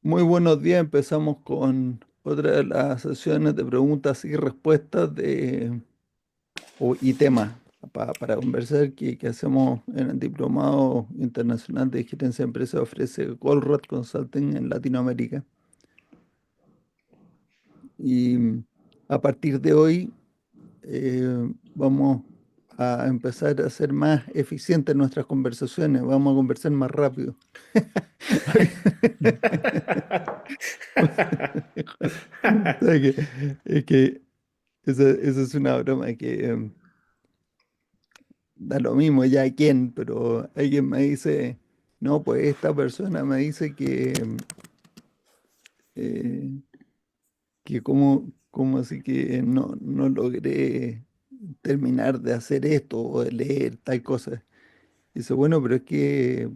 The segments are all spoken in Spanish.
Muy buenos días. Empezamos con otra de las sesiones de preguntas y respuestas y temas para conversar que hacemos en el Diplomado Internacional de Gerencia de Empresas. Ofrece Goldrat Consulting en Latinoamérica. Y a partir de hoy vamos a empezar a ser más eficientes en nuestras conversaciones. Vamos a conversar más rápido. O sea que esa es una broma que da lo mismo ya a quién, pero alguien me dice, no, pues esta persona me dice eh, que como así que no logré terminar de hacer esto o de leer tal cosa. Dice, bueno, pero es que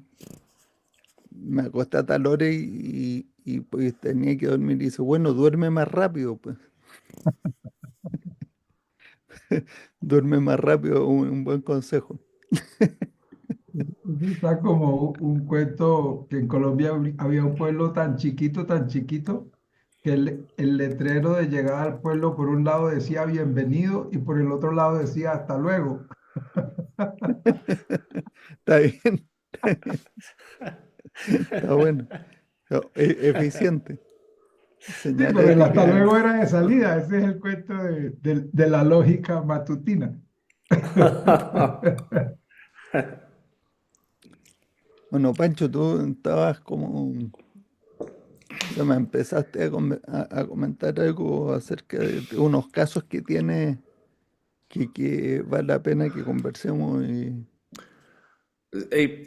me acosté a tal hora y, pues tenía que dormir. Dice, bueno, duerme más rápido, pues. Duerme más rápido, un buen consejo. Eso está como un cuento que en Colombia había un pueblo tan chiquito, que el letrero de llegada al pueblo por un lado decía bienvenido y por el otro lado decía hasta luego. Está bien, está bueno. Eficiente. Sí, Señal pero el hasta ética. luego era de salida. Ese es el cuento de la lógica matutina. Bueno, Pancho, tú estabas como, o sea, me empezaste a comentar algo acerca de unos casos que tiene que vale la pena que conversemos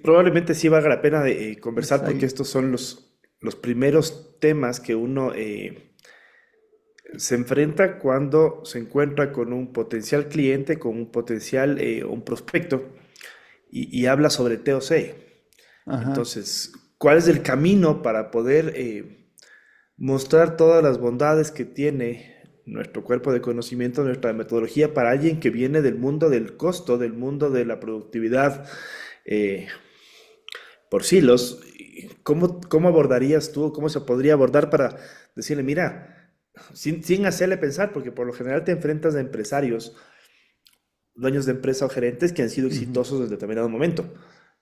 Probablemente sí valga la pena de, conversar porque exacto. estos son los primeros temas que uno se enfrenta cuando se encuentra con un potencial cliente, con un potencial, un prospecto y habla sobre TOC. Ajá. Entonces, ¿cuál es el camino para poder mostrar todas las bondades que tiene nuestro cuerpo de conocimiento, nuestra metodología para alguien que viene del mundo del costo, del mundo de la productividad eh, por silos? ¿Cómo abordarías tú, cómo se podría abordar para decirle, mira, sin hacerle pensar, porque por lo general te enfrentas a empresarios, dueños de empresa o gerentes que han sido Ujú. exitosos en determinado momento?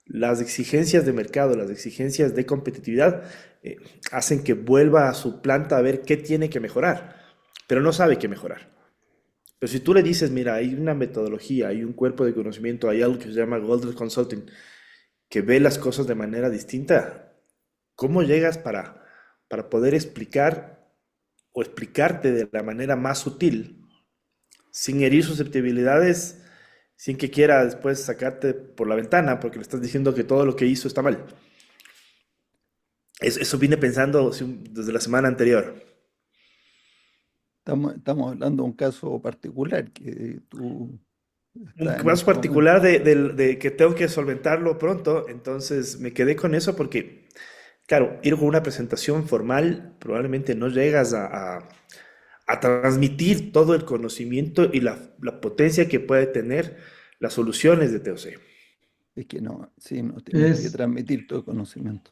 Las exigencias de mercado, las exigencias de competitividad eh, hacen que vuelva a su planta a ver qué tiene que mejorar, pero no sabe qué mejorar. Pero si tú le dices, mira, hay una metodología, hay un cuerpo de conocimiento, hay algo que se llama Golden Consulting, que ve las cosas de manera distinta, ¿cómo llegas para poder explicar o explicarte de la manera más sutil, sin herir susceptibilidades, sin que quiera después sacarte por la ventana porque le estás diciendo que todo lo que hizo está mal? Eso vine pensando sí, desde la semana anterior. Estamos hablando de un caso particular que tú Un estás en caso este momento. particular de que tengo que solventarlo pronto, entonces me quedé con eso porque, claro, ir con una presentación formal probablemente no llegas a transmitir todo el conocimiento y la potencia que puede tener las soluciones de TOC. Es que no, sí, no tienes que Es, transmitir todo el conocimiento.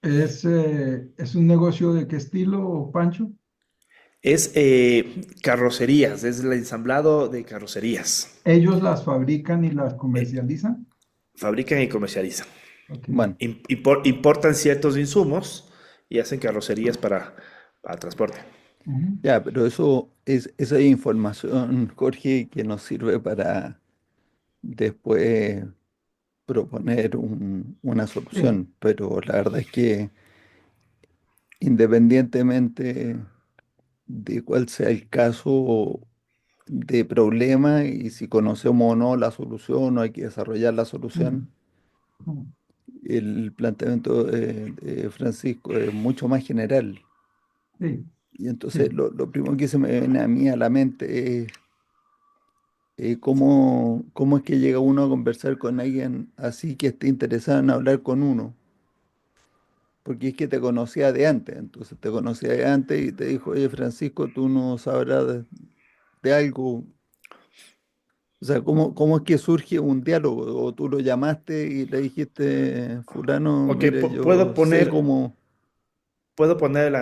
es un negocio de qué estilo, Pancho. Es carrocerías, es el ensamblado de carrocerías. Ellos las fabrican y las Eh, comercializan. Fabrican y comercializan. Ok. Bueno, Importan ciertos insumos y hacen carrocerías para transporte. Ujú. ya, pero esa información, Jorge, que nos sirve para después proponer una Sí, solución. Pero la verdad es que independientemente de cuál sea el caso de problema y si conocemos o no la solución o hay que desarrollar la solución, mm, mm, el planteamiento de Francisco es mucho más general. sí, Y entonces sí. lo primero que se me viene a mí a la mente es cómo es que llega uno a conversar con alguien así que esté interesado en hablar con uno. Porque es que te conocía de antes, entonces te conocía de antes y te dijo, oye Francisco, tú no sabrás de algo. O sea, ¿cómo es que surge un diálogo? O tú lo llamaste y le dijiste, fulano, Ok, mire, puedo yo sé poner, cómo. puedo poner el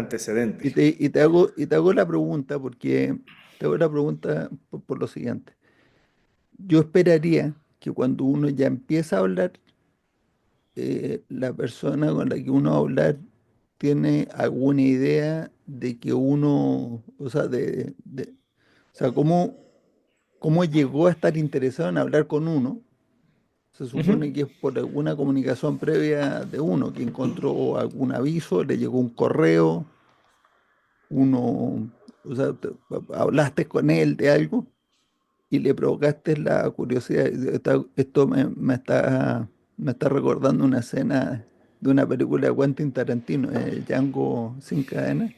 Y antecedente. te hago la pregunta porque te hago la pregunta por lo siguiente. Yo esperaría que cuando uno ya empieza a hablar, la persona con la que uno va a hablar tiene alguna idea de que uno, o sea, o sea, cómo llegó a estar interesado en hablar con uno. Se Ujú. supone que es por alguna comunicación previa de uno, que encontró algún aviso, le llegó un correo, uno, o sea, hablaste con él de algo y le provocaste la curiosidad. Esto me está recordando una escena de una película de Quentin Tarantino, Django sin cadena,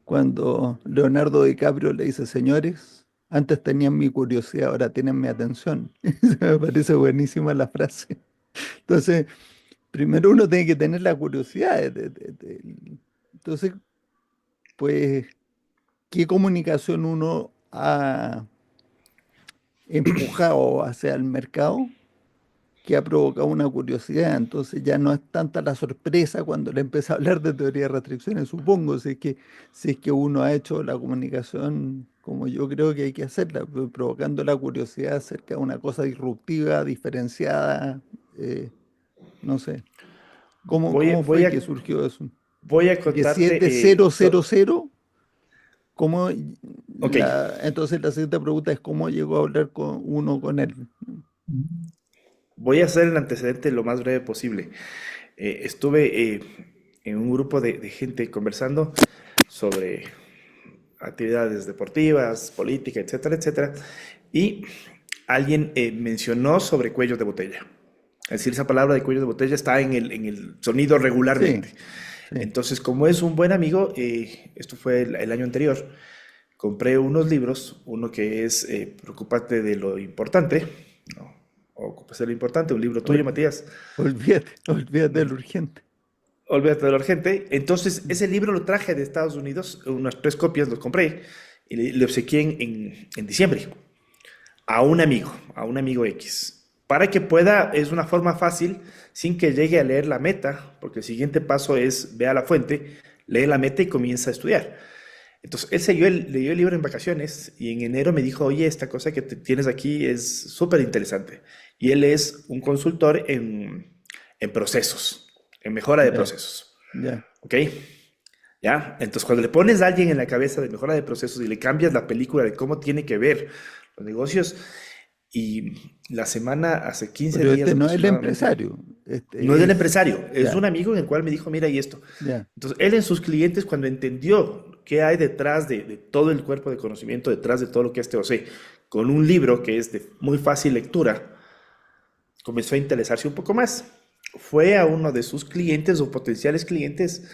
cuando Leonardo DiCaprio le dice, señores, antes tenían mi curiosidad, ahora tienen mi atención. Me parece buenísima la frase. Entonces, primero uno tiene que tener la curiosidad. Entonces, pues, ¿qué comunicación uno ha empujado hacia el mercado que ha provocado una curiosidad? Entonces ya no es tanta la sorpresa cuando le empieza a hablar de teoría de restricciones, supongo, si es que uno ha hecho la comunicación como yo creo que hay que hacerla, provocando la curiosidad acerca de una cosa disruptiva, diferenciada, eh, no sé. ¿Cómo Voy fue a, que surgió eso? voy a Porque si es contarte. de cero cero cero, ¿cómo Ok, entonces la siguiente pregunta es cómo llegó a hablar con uno con él? voy a hacer el antecedente lo más breve posible. Estuve en un grupo de gente conversando sobre actividades deportivas, política, etcétera, etcétera. Y alguien mencionó sobre cuellos de botella. Es decir, esa palabra de cuello de botella está en el sonido Sí, regularmente. sí, Entonces, como es un buen amigo, esto fue el año anterior, compré unos libros, uno que es Preocúpate de lo importante, ¿no? O Ocúpate de lo importante, un libro tuyo, ol- Matías. olvídate de lo urgente. Olvídate de lo urgente. Entonces, ese libro lo traje de Estados Unidos, unas 3 copias los compré y le obsequié en diciembre a un amigo X, para que pueda, es una forma fácil, sin que llegue a leer la meta, porque el siguiente paso es, vea la fuente, lee la meta y comienza a estudiar. Entonces, leyó el libro en vacaciones y en enero me dijo, oye, esta cosa que tienes aquí es súper interesante. Y él es un consultor en procesos, en mejora de Ya, procesos. ya. ¿Ok? ¿Ya? Entonces, cuando le pones a alguien en la cabeza de mejora de procesos y le cambias la película de cómo tiene que ver los negocios, y la semana, hace 15 Pero días este no es el aproximadamente, empresario, no es este del es, empresario, es un ya, amigo en el cual me dijo, mira, y esto. ya, Entonces, él en sus clientes, cuando entendió qué hay detrás de todo el cuerpo de conocimiento, detrás de todo lo que es TOC, con un libro que es de muy fácil lectura, comenzó a interesarse un poco más. Fue a uno de sus clientes o potenciales clientes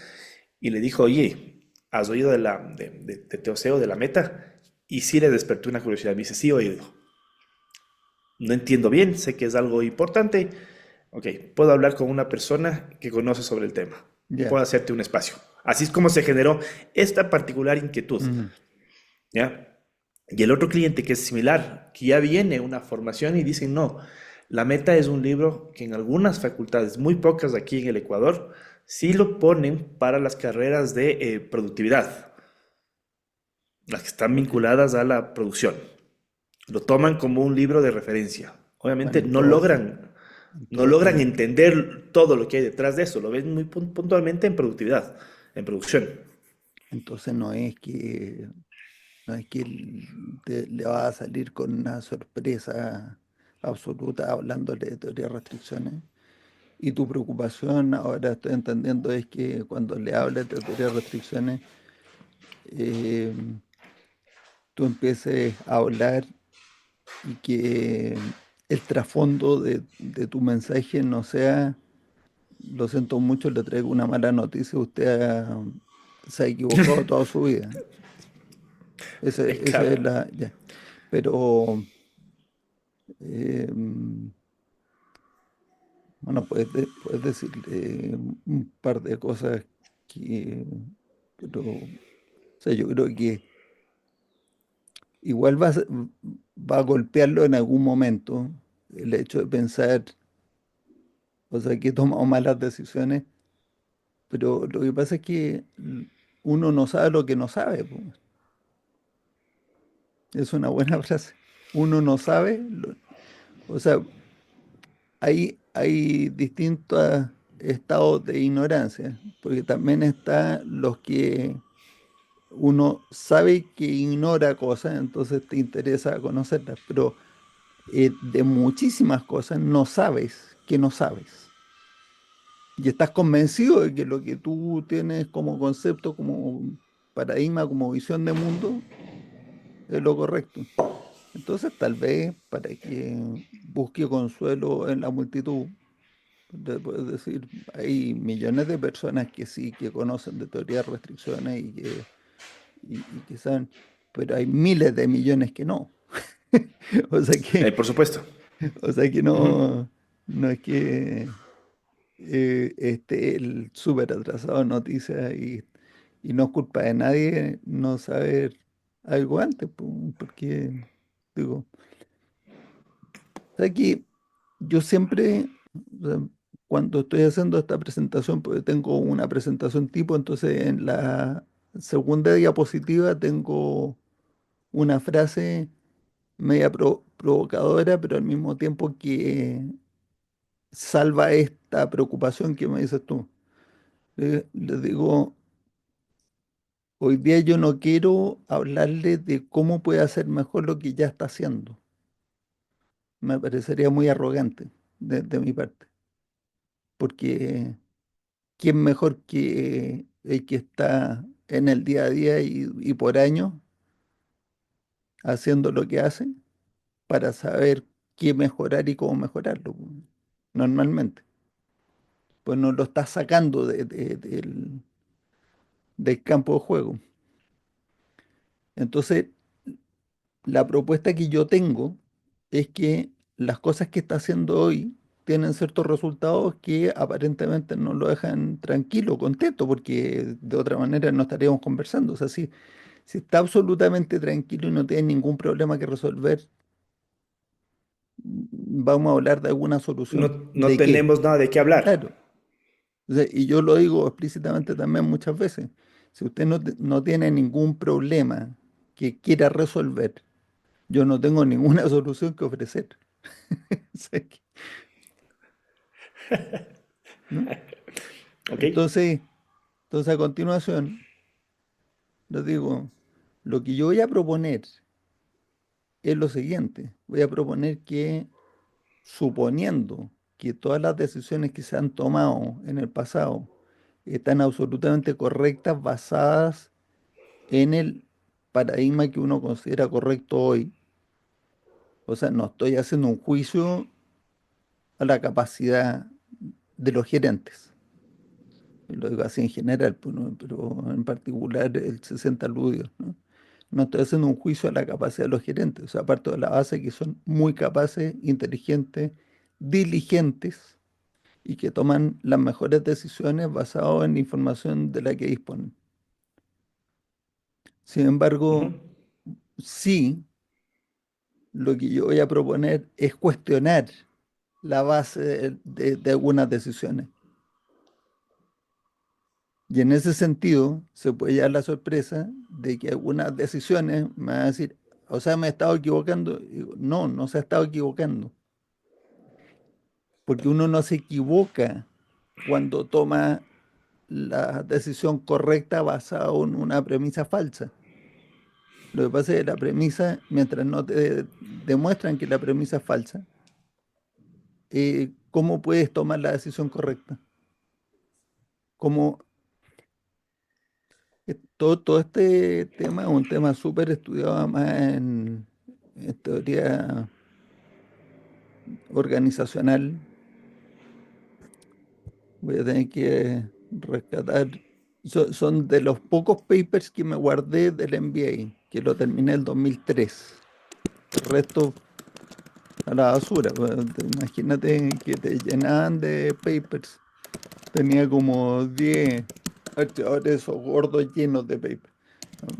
y le dijo, oye, ¿has oído de TOC o de la meta? Y sí le despertó una curiosidad. Me dice, sí, he oído. No entiendo bien, sé que es algo importante. Ok, puedo hablar con una persona que conoce sobre el tema y ya. puedo hacerte un espacio. Así es como se generó esta particular inquietud, Ujú. ¿ya? Y el otro cliente que es similar, que ya viene una formación y dicen, no, La Meta es un libro que en algunas facultades, muy pocas aquí en el Ecuador, sí lo ponen para las carreras de productividad, las que están Ok. vinculadas a la producción. Lo toman como un libro de referencia. Bueno, Obviamente no logran entonces, entender todo lo que hay detrás de eso, lo ven muy puntualmente en productividad, en producción. entonces no es que le va a salir con una sorpresa absoluta hablándole de teoría de restricciones. Y tu preocupación, ahora estoy entendiendo, es que cuando le hables de teoría de restricciones, eh, tú empieces a hablar y que el trasfondo de tu mensaje no sea, lo siento mucho, le traigo una mala noticia, se ha equivocado toda su vida. Esa es Claro. la, ya. Pero, eh, bueno, puedes decirle un par de cosas que, pero, o sea, yo creo que igual va a golpearlo en algún momento el hecho de pensar, o sea, que he tomado malas decisiones pero lo que pasa es que uno no sabe lo que no sabe, po. Es una buena frase. Uno no sabe, o sea, hay distintos estados de ignorancia, porque también está los que uno sabe que ignora cosas, entonces te interesa conocerlas, pero de muchísimas cosas no sabes que no sabes. Y estás convencido de que lo que tú tienes como concepto, como paradigma, como visión de mundo, es lo correcto. Entonces, tal vez para que busque consuelo en la multitud, te puedes decir, hay millones de personas que sí, que conocen de teoría de restricciones y que saben, pero hay miles de millones que no. O sea que, Por supuesto. o sea que Ujú. no, no es que el súper atrasado en noticias y no es culpa de nadie no saber algo antes, porque digo, o sea que yo siempre, o sea, cuando estoy haciendo esta presentación, porque tengo una presentación tipo, entonces en la segunda diapositiva tengo una frase media provocadora, pero al mismo tiempo que salva esta preocupación que me dices tú. Les digo, hoy día yo no quiero hablarle de cómo puede hacer mejor lo que ya está haciendo. Me parecería muy arrogante de mi parte, porque ¿quién mejor que el que está en el día a día y por años haciendo lo que hace para saber qué mejorar y cómo mejorarlo? Normalmente, pues no lo está sacando del campo de juego. Entonces, la propuesta que yo tengo es que las cosas que está haciendo hoy tienen ciertos resultados que aparentemente no lo dejan tranquilo, contento, porque de otra manera no estaríamos conversando. O sea, si está absolutamente tranquilo y no tiene ningún problema que resolver, vamos a hablar de alguna solución. No, no ¿De qué? tenemos nada de qué hablar. Claro. O sea, y yo lo digo explícitamente también muchas veces. Si usted no tiene ningún problema que quiera resolver, yo no tengo ninguna solución que ofrecer. O sea ¿no? ¿Ok? Entonces, entonces, a continuación, les digo, lo que yo voy a proponer es lo siguiente. Voy a proponer que, suponiendo que todas las decisiones que se han tomado en el pasado están absolutamente correctas, basadas en el paradigma que uno considera correcto hoy, o sea, no estoy haciendo un juicio a la capacidad de los gerentes. Lo digo así en general, pues, ¿no? Pero en particular el 60 aludió, ¿no? No estoy haciendo un juicio a la capacidad de los gerentes, o sea, parto de la base que son muy capaces, inteligentes, diligentes y que toman las mejores decisiones basadas en la información de la que disponen. Sin Ujú. embargo, sí, lo que yo voy a proponer es cuestionar la base de algunas decisiones. Y en ese sentido, se puede llevar la sorpresa de que algunas decisiones me van a decir, o sea, me he estado equivocando. Y digo, no, no se ha estado equivocando, porque uno no se equivoca cuando toma la decisión correcta basada en una premisa falsa. Lo que pasa es que la premisa, mientras no te demuestran que la premisa es falsa, ¿cómo puedes tomar la decisión correcta? ¿Cómo, todo este tema es un tema súper estudiado además en teoría organizacional? Voy a tener que rescatar. Son de los pocos papers que me guardé del MBA, que lo terminé en el 2003. El resto a la basura. Pues, imagínate que te llenaban de papers. Tenía como 10 archivadores esos gordos llenos de papers.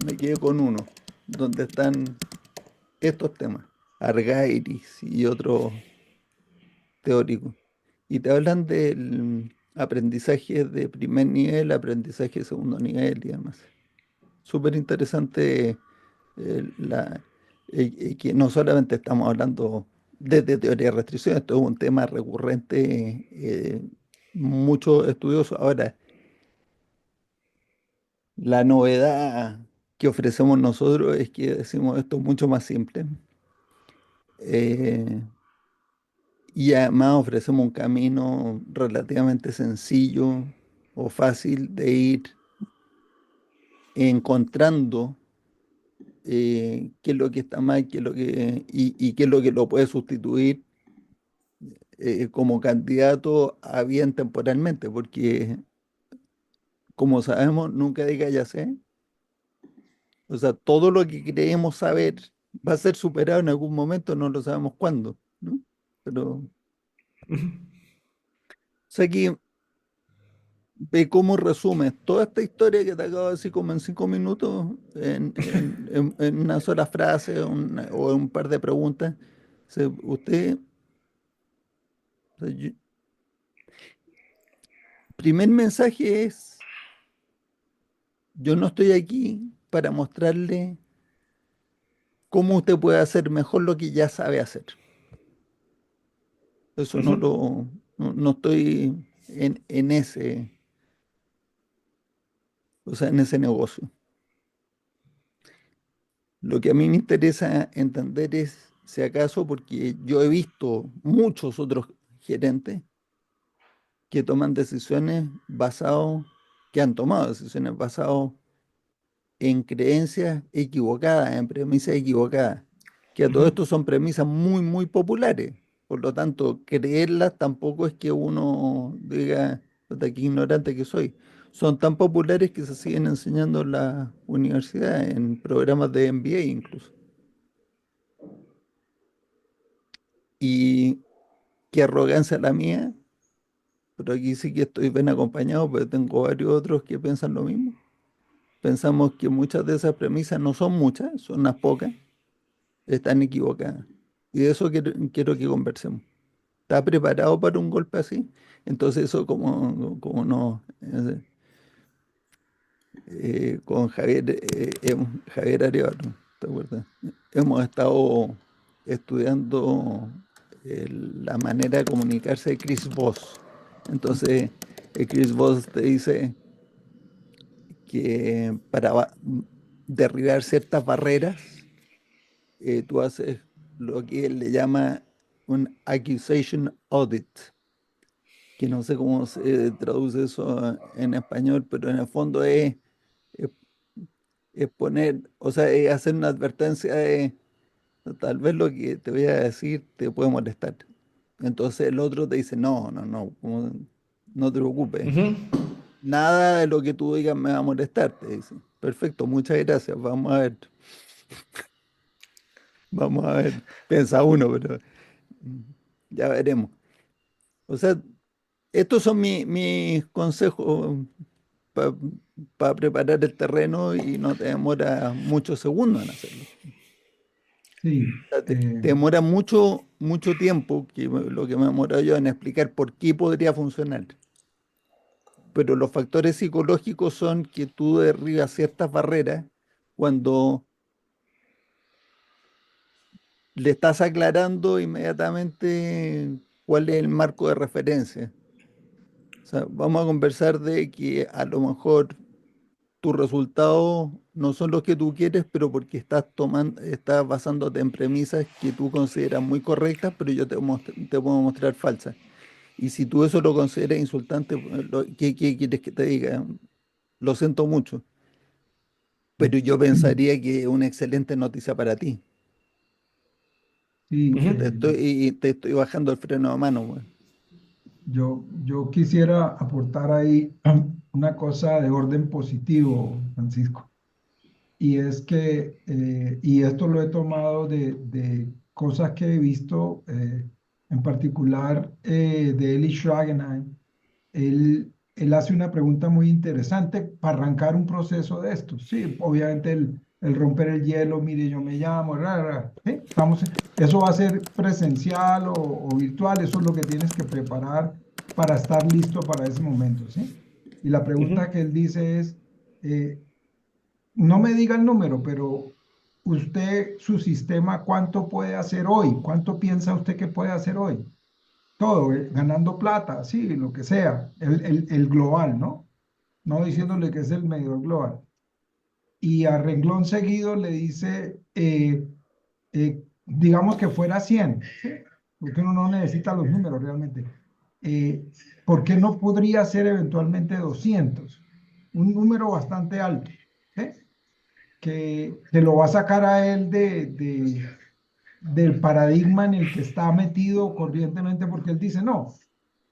Me quedé con uno, donde están estos temas, Argyris y otros teóricos. Y te hablan del aprendizaje de primer nivel, aprendizaje de segundo nivel y demás. Súper interesante la, que no solamente estamos hablando de teoría de restricción, esto es un tema recurrente, muchos estudiosos. Ahora, la novedad que ofrecemos nosotros es que decimos esto es mucho más simple. eh, y además ofrecemos un camino relativamente sencillo o fácil de ir encontrando qué es lo que está mal, qué es lo que, y qué es lo que lo puede sustituir como candidato a bien temporalmente, porque como sabemos, nunca diga ya sé. O sea, todo lo que creemos saber va a ser superado en algún momento, no lo sabemos cuándo, ¿no? Pero, o sea, que ve cómo resumes toda esta historia que te acabo de decir como en 5 minutos, en una sola frase o en un par de preguntas. O sea, usted, o sea, primer mensaje es, yo no estoy aquí para mostrarle cómo usted puede hacer mejor lo que ya sabe hacer. Eso Ujú, no estoy en ese, o sea, en ese negocio. Lo que a mí me interesa entender es si acaso, porque yo he visto muchos otros gerentes que toman decisiones basados, que han tomado decisiones basadas en creencias equivocadas, en premisas equivocadas, que a todo ujú, esto son premisas muy, muy populares. Por lo tanto, creerlas tampoco es que uno diga, "Puta, qué ignorante que soy". Son tan populares que se siguen enseñando en la universidad, en programas de MBA incluso. Y qué arrogancia la mía, pero aquí sí que estoy bien acompañado, porque tengo varios otros que piensan lo mismo. Pensamos que muchas de esas premisas no son muchas, son unas pocas, están equivocadas. Y de eso quiero que conversemos. ¿Está preparado para un golpe así? Entonces eso como no, con Javier, Javier Arevalo, ¿te acuerdas? Hemos estado estudiando la manera de comunicarse de Chris Voss. Entonces, Chris Voss te dice que para derribar ciertas barreras, tú haces lo que él le llama un accusation audit, que no sé cómo se traduce eso en español, pero en el fondo es, es poner, o sea, es hacer una advertencia de tal vez lo que te voy a decir te puede molestar. Entonces el otro te dice, no, no te preocupes, ujú. nada de lo que tú digas me va a molestar, te dice. Perfecto, muchas gracias, vamos a ver, piensa uno, pero ya veremos. O sea, estos son mis consejos para preparar el terreno y no te demora muchos segundos en hacerlo. Sí, Sea, te demora mucho, mucho tiempo, lo que me demora yo en explicar por qué podría funcionar. Pero los factores psicológicos son que tú derribas ciertas barreras cuando le estás aclarando inmediatamente cuál es el marco de referencia. O sea, vamos a conversar de que a lo mejor tus resultados no son los que tú quieres, pero porque estás basándote en premisas que tú consideras muy correctas, pero yo te puedo mostrar falsas. Y si tú eso lo consideras insultante, pues, ¿qué quieres que te diga? Lo siento mucho, pero yo pensaría que es una excelente noticia para ti, sí, porque te estoy bajando el freno a mano, pues. yo quisiera aportar ahí una cosa de orden positivo, Francisco. Y es que, y esto lo he tomado de cosas que he visto, en particular de Eli Schragenheim. Él hace una pregunta muy interesante para arrancar un proceso de estos. Sí, obviamente el romper el hielo, mire, yo me llamo, ¿sí? Eso va a ser presencial o virtual, eso es lo que tienes que preparar para estar listo para ese momento, ¿sí? Y la Ujú. pregunta que él dice es, eh, no me diga el número, pero usted, su sistema, ¿cuánto puede hacer hoy? ¿Cuánto piensa usted que puede hacer hoy? Todo, ganando plata, sí, lo que sea, el global, ¿no? No diciéndole que es el medidor global. Y a renglón seguido le dice, digamos que fuera 100, ¿sí? Porque uno no necesita los números realmente. Eh, ¿Por qué no podría ser eventualmente 200? Un número bastante alto, ¿sí? Que lo va a sacar a él del paradigma en el que está metido corrientemente, porque él dice, no,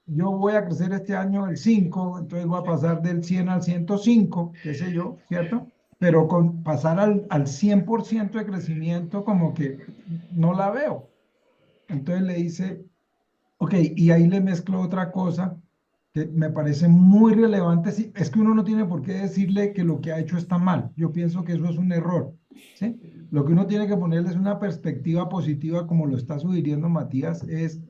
yo voy a crecer este año el 5, entonces voy a pasar del 100 al 105, qué sé yo, ¿cierto? Pero con pasar al 100% de crecimiento como que no la veo. Entonces le dice, ok, y ahí le mezclo otra cosa que me parece muy relevante. Sí, es que uno no tiene por qué decirle que lo que ha hecho está mal. Yo pienso que eso es un error, ¿sí? Lo que uno tiene que ponerle es una perspectiva positiva, como lo está sugiriendo Matías, es,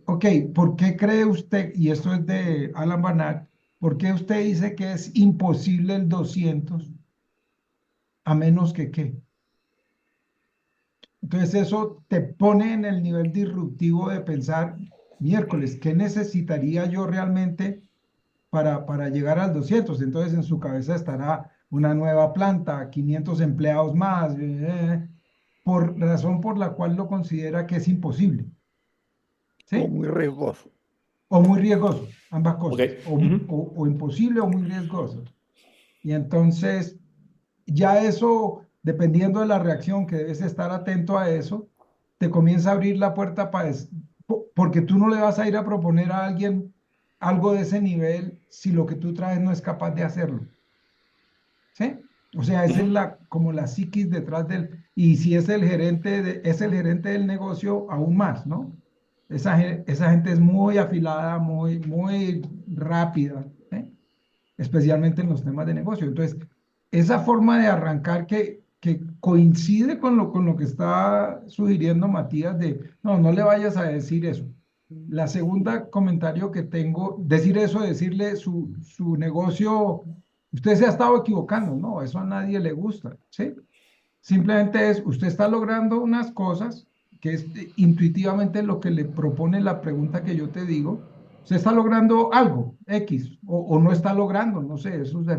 ok, ¿por qué cree usted, y esto es de Alan Banach, ¿por qué usted dice que es imposible el 200 a menos que qué? Entonces eso te pone en el nivel disruptivo de pensar, miércoles, ¿qué necesitaría yo realmente para llegar al 200? Entonces en su cabeza estará una nueva planta, 500 empleados más, por razón por la cual lo considera que es imposible, O ¿sí? muy riesgoso. O muy riesgoso, ambas Ok. cosas, Ujú. o imposible o muy riesgoso. Y entonces ya eso, dependiendo de la reacción, que debes estar atento a eso, te comienza a abrir la puerta para porque tú no le vas a ir a proponer a alguien algo de ese nivel si lo que tú traes no es capaz de hacerlo, ¿sí? O sea, esa es Ujú. como la psiquis detrás del, y si es el gerente es el gerente del negocio, aún más, ¿no? Esa gente es muy afilada, muy rápida, ¿sí? Especialmente en los temas de negocio. Entonces, esa forma de arrancar que coincide con lo que está sugiriendo Matías de, no, no le vayas a decir eso. La segunda comentario que tengo, decir eso, decirle su negocio, usted se ha estado equivocando, no, eso a nadie le gusta, ¿sí? Simplemente es, usted está logrando unas cosas, que es intuitivamente lo que le propone la pregunta que yo te digo. Usted está logrando algo, X, o no está logrando, no sé, eso es.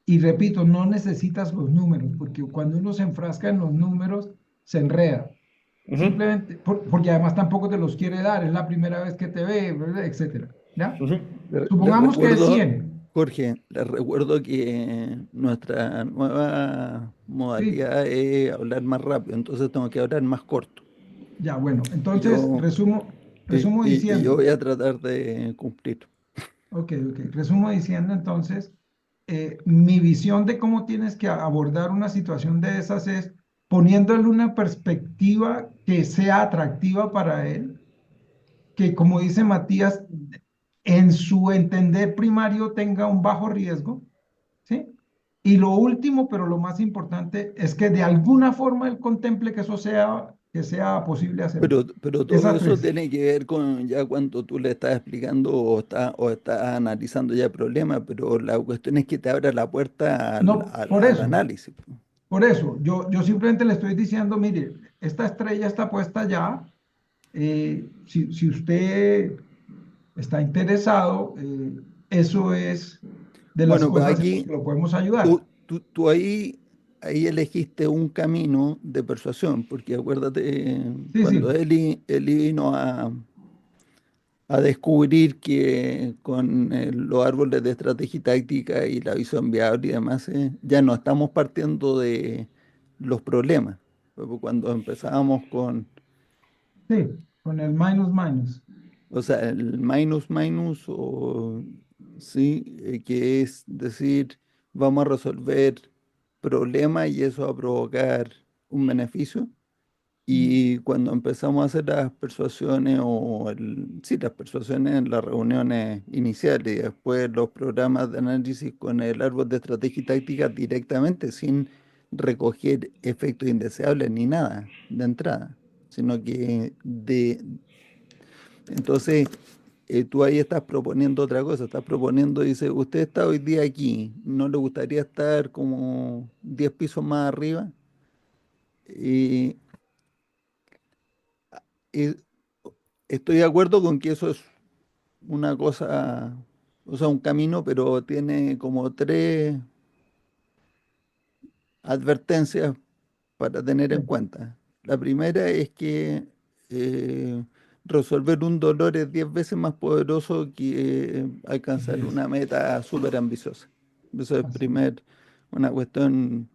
Y repito, no necesitas los números, porque cuando uno se enfrasca en los números, se enreda. Ujú. Simplemente, porque además tampoco te los quiere dar, es la primera vez que te ve, ¿verdad? Etcétera. ¿Ya? Ujú. Les Supongamos que es recuerdo, 100. Jorge, les recuerdo que nuestra nueva Sí, modalidad es hablar más rápido, entonces tengo que hablar más corto. ya, bueno. Y Entonces, yo, resumo y yo diciendo. voy a tratar de cumplir. Ok, ok. Resumo diciendo entonces, mi visión de cómo tienes que abordar una situación de esas es poniéndole una perspectiva que sea atractiva para él, que como dice Matías, en su entender primario tenga un bajo riesgo, ¿sí? Y lo último, pero lo más importante, es que de alguna forma él contemple que sea posible hacerlo. Pero todo Esas eso tres. tiene que ver con ya cuando tú le estás explicando o estás analizando ya el problema, pero la cuestión es que te abra la puerta No, al análisis. por eso, yo simplemente le estoy diciendo, mire, esta estrella está puesta ya. Si usted está interesado, eso es de las Bueno, pues cosas en las aquí que lo podemos ayudar. tú ahí elegiste un camino de persuasión, porque acuérdate, Sí, cuando sí, él vino a descubrir que con los árboles de estrategia y táctica y la visión viable y demás, ya no estamos partiendo de los problemas. Cuando empezábamos con, sí, con el minus minus. o sea, el minus minus, o sí, que es decir, vamos a resolver problemas y eso va a provocar un beneficio. Y cuando empezamos a hacer las persuasiones, sí, las persuasiones en las reuniones iniciales y después los programas de análisis con el árbol de estrategia y táctica directamente, sin recoger efectos indeseables ni nada de entrada, sino que entonces, tú ahí estás proponiendo otra cosa, estás proponiendo, dice, usted está hoy día aquí, ¿no le gustaría estar como 10 pisos más arriba? Y, y estoy de acuerdo con que eso es una cosa, o sea, un camino, pero tiene como tres advertencias para tener en Sí, cuenta. La primera es que eh, resolver un dolor es 10 veces más poderoso que así alcanzar es, una meta súper ambiciosa. Eso es así es. una cuestión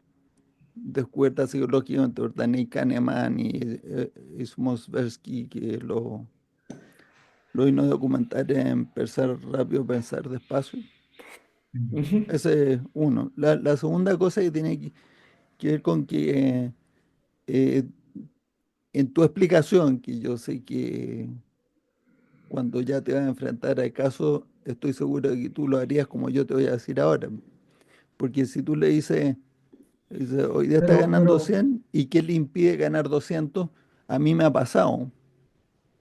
descubierta psicológicamente por Daniel Kahneman y Smosversky, que lo vino a documentar en Pensar rápido, pensar despacio. Ujú. Ese es uno. La segunda cosa que tiene que ver con que eh, en tu explicación, que yo sé que cuando ya te vas a enfrentar al caso, estoy seguro de que tú lo harías como yo te voy a decir ahora. Porque si tú le dices, hoy día está ganando Pero 100, ¿y qué le impide ganar 200? A mí me ha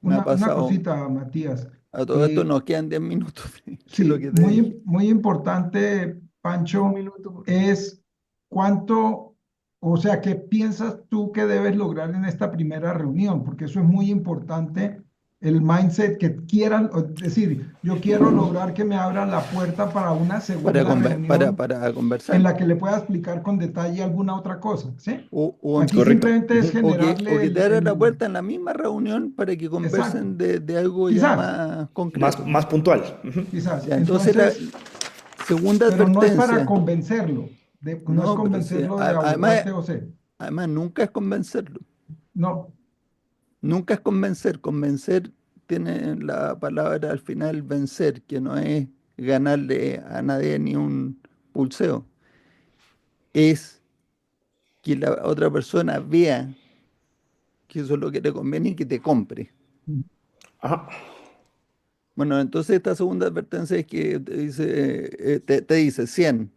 una pasado, cosita, Matías. a todo esto Eh, nos quedan 10 minutos, que es lo Sí, que te dije. muy importante, Un Pancho, minuto, por favor. es cuánto, o sea, qué piensas tú que debes lograr en esta primera reunión, porque eso es muy importante, el mindset que quieran, es decir, yo quiero lograr que me abran la puerta para una segunda reunión Para en conversar. la que le pueda explicar con detalle alguna otra cosa, ¿sí? O, Aquí Correcto. simplemente es Ujú. o generarle que te abra la puerta en la misma reunión para que exacto, conversen de algo ya quizás, más Más, concreto. más puntual. Ujú. quizás. Ya, entonces la Entonces... segunda pero no es para advertencia, convencerlo, no es no, pero sí, convencerlo de abordar además, TOC, además nunca es convencerlo, no, nunca es convencer, convencer tiene la palabra al final vencer, que no es ganarle a nadie ni un pulseo, es que la otra persona vea que eso es lo que te conviene y que te compre. Ajá. Bueno, entonces esta segunda advertencia es que te dice 100.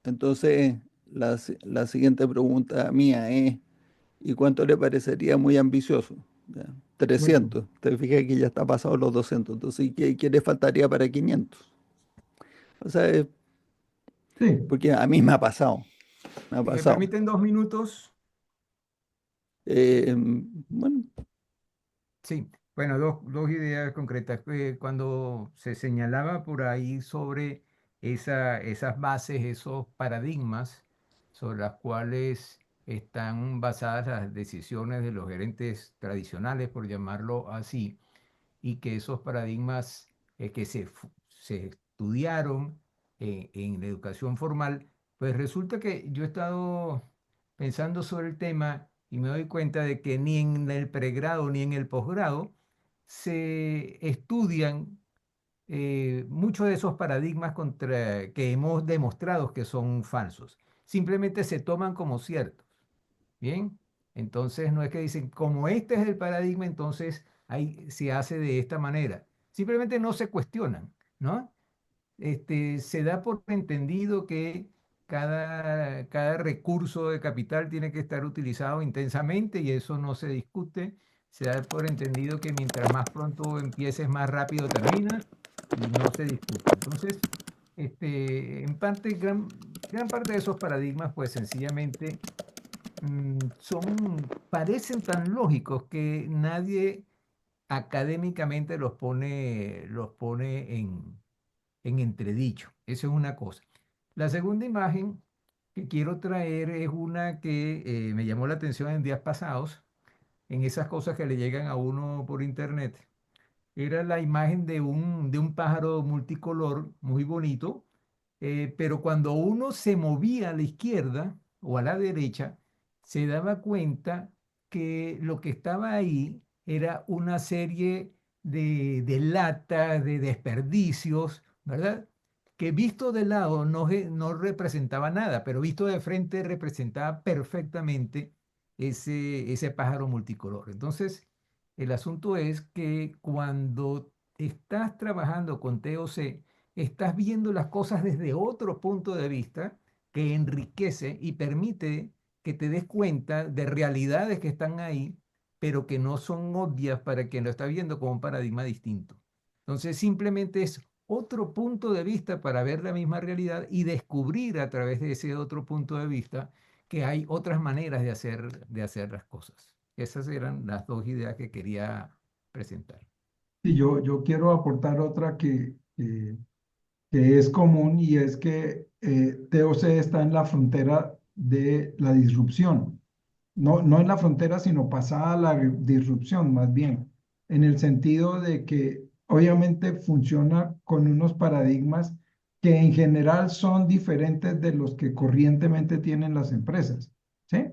Entonces la siguiente pregunta mía es, ¿y cuánto le parecería muy ambicioso? Ya, bueno, 300. Te fijas que ya está pasado los 200. Entonces, ¿qué le faltaría para 500? O sea, sí, porque a mí me ha pasado, me ha Si me pasado. permiten 2 minutos, Bueno, sí. Bueno, dos ideas concretas. Cuando se señalaba por ahí sobre esas bases, esos paradigmas sobre las cuales están basadas las decisiones de los gerentes tradicionales, por llamarlo así, y que esos paradigmas se estudiaron en la educación formal, pues resulta que yo he estado pensando sobre el tema y me doy cuenta de que ni en el pregrado ni en el posgrado se estudian muchos de esos paradigmas que hemos demostrado que son falsos. Simplemente se toman como ciertos. Bien, entonces no es que dicen, como este es el paradigma, entonces ahí se hace de esta manera. Simplemente no se cuestionan, ¿no? Se da por entendido que cada recurso de capital tiene que estar utilizado intensamente y eso no se discute. Se da por entendido que mientras más pronto empieces, más rápido terminas y no se discute. Entonces, en parte, gran parte de esos paradigmas, pues sencillamente parecen tan lógicos que nadie académicamente los pone en entredicho. Eso es una cosa. La segunda imagen que quiero traer es una que me llamó la atención en días pasados, en esas cosas que le llegan a uno por internet. Era la imagen de un pájaro multicolor muy bonito, pero cuando uno se movía a la izquierda o a la derecha, se daba cuenta que lo que estaba ahí era una serie de latas, de desperdicios, ¿verdad? Que visto de lado no representaba nada, pero visto de frente representaba perfectamente ese pájaro multicolor. Entonces, el asunto es que cuando estás trabajando con TOC, estás viendo las cosas desde otro punto de vista que enriquece y permite que te des cuenta de realidades que están ahí, pero que no son obvias para quien lo está viendo como un paradigma distinto. Entonces simplemente es otro punto de vista para ver la misma realidad y descubrir a través de ese otro punto de vista que hay otras maneras de hacer las cosas. Esas eran las dos ideas que quería presentar. Y yo quiero aportar otra que es común y es que TOC está en la frontera de la disrupción. No, no en la frontera, sino pasada la disrupción, más bien, en el sentido de que obviamente funciona con unos paradigmas que en general son diferentes de los que corrientemente tienen las empresas, ¿sí?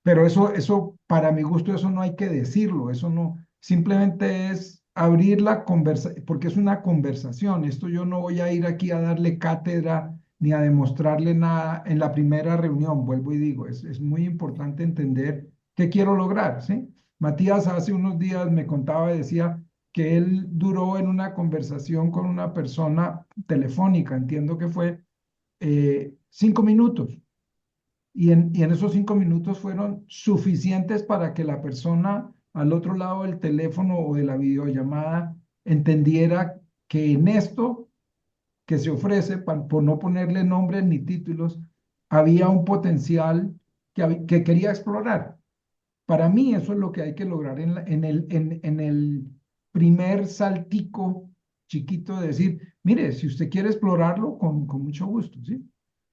Pero eso, para mi gusto, eso no hay que decirlo, eso no, simplemente es abrir la conversación, porque es una conversación. Esto yo no voy a ir aquí a darle cátedra ni a demostrarle nada en la primera reunión, vuelvo y digo, es muy importante entender qué quiero lograr, ¿sí? Matías hace unos días me contaba y decía que él duró en una conversación con una persona telefónica, entiendo que fue 5 minutos y en esos 5 minutos fueron suficientes para que la persona al otro lado del teléfono o de la videollamada entendiera que en esto que se ofrece, por no ponerle nombres ni títulos, había un potencial que quería explorar. Para mí eso es lo que hay que lograr en el primer saltico chiquito de decir, mire, si usted quiere explorarlo, con mucho gusto, ¿sí?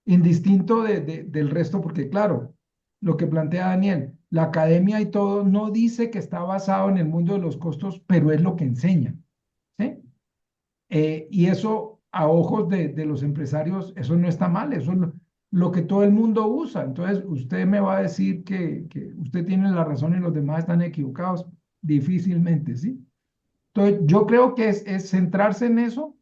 Indistinto del resto, porque claro, lo que plantea Daniel, la academia y todo no dice que está basado en el mundo de los costos, pero es lo que enseña, ¿sí? Y eso a ojos de los empresarios, eso no está mal, eso es lo que todo el mundo usa. Entonces, usted me va a decir que usted tiene la razón y los demás están equivocados. Difícilmente, ¿sí? Entonces, yo creo que es centrarse en eso,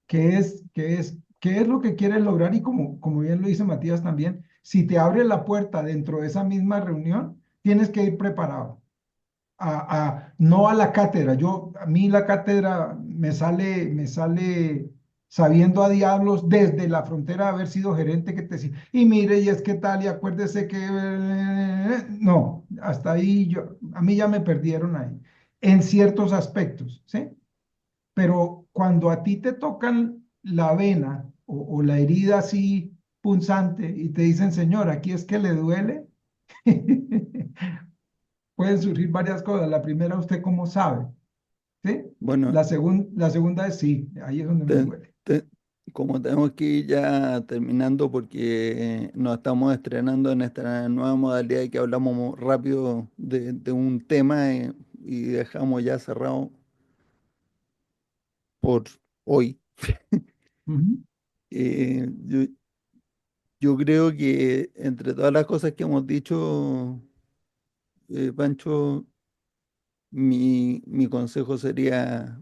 qué es lo que quieres lograr y como bien lo dice Matías también, si te abre la puerta dentro de esa misma reunión, tienes que ir preparado no a la cátedra. A mí la cátedra me sale sabiendo a diablos desde la frontera de haber sido gerente que te decía, y mire, y es que tal, y acuérdese que, no, hasta ahí a mí ya me perdieron ahí, en ciertos aspectos, ¿sí? Pero cuando a ti te tocan la vena o la herida así punzante y te dicen, señor, aquí es que le duele, pueden surgir varias cosas. La primera, ¿usted cómo sabe? ¿Sí? Bueno, La segunda es sí, ahí es donde me te- duele. te- como tenemos que ir ya terminando porque nos estamos estrenando en esta nueva modalidad y que hablamos rápido de un tema y dejamos ya cerrado por hoy. Ujú. Yo creo que entre todas las cosas que hemos dicho, Pancho, mi consejo sería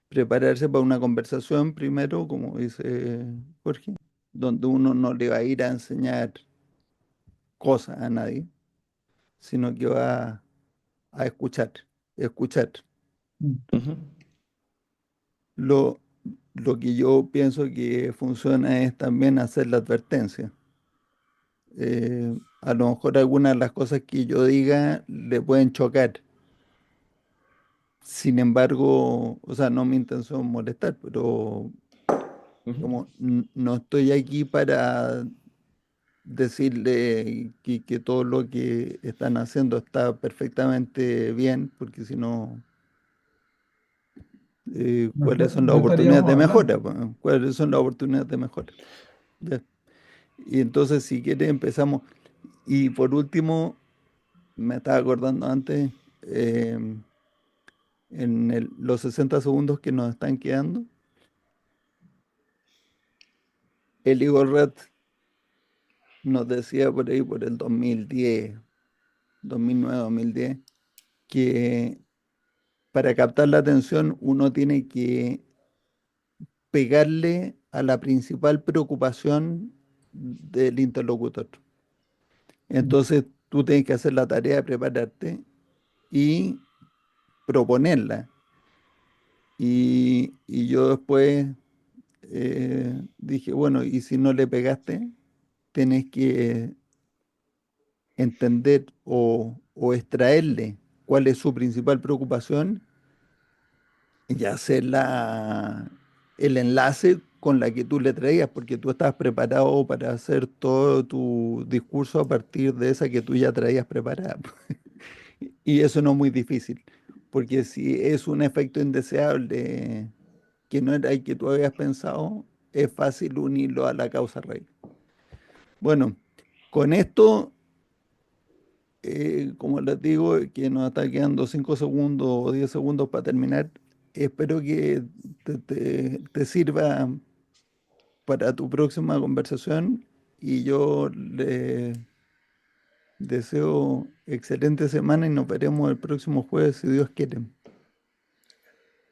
prepararse para una conversación primero, como dice Jorge, donde uno no le va a ir a enseñar cosas a nadie, sino que va a escuchar, escuchar. Ujú. Lo, lo que yo pienso que funciona es también hacer la advertencia. A lo mejor algunas de las cosas que yo diga le pueden chocar. Sin embargo, o sea, no es mi intención molestar, pero Ujú. como no estoy aquí para decirle que todo lo que están haciendo está perfectamente bien, porque si no, No, ¿cuáles son las no oportunidades estaríamos de mejora? hablando. ¿Po? ¿Cuáles son las oportunidades de mejora? Ya. Y entonces, si quiere, empezamos. Y por último, me estaba acordando antes, en los 60 segundos que nos están quedando, el Igor Rat nos decía por ahí, por el 2010, 2009, 2010, que para captar la atención uno tiene que pegarle a la principal preocupación del interlocutor. Entonces tú tienes que hacer la tarea de prepararte y proponerla. Y yo después dije, bueno, y si no le pegaste, tienes que entender o extraerle cuál es su principal preocupación y hacer el enlace con la que tú le traías, porque tú estabas preparado para hacer todo tu discurso a partir de esa que tú ya traías preparada. Y eso no es muy difícil, porque si es un efecto indeseable que no era el que tú habías pensado, es fácil unirlo a la causa raíz. Bueno, con esto, como les digo, que nos está quedando 5 segundos o 10 segundos para terminar, espero que te sirva para tu próxima conversación y yo le deseo excelente semana y nos veremos el próximo jueves si Dios quiere.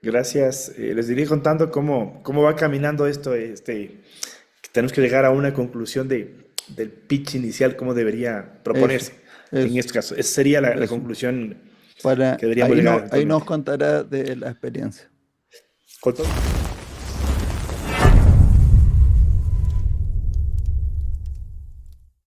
Gracias. Les iré contando cómo va caminando esto. Que tenemos que llegar a una conclusión del pitch inicial, cómo debería Eso, proponerse. En eso, este caso, esa sería la eso. conclusión Para que deberíamos llegar ahí nos eventualmente. contará de la experiencia. Con todo.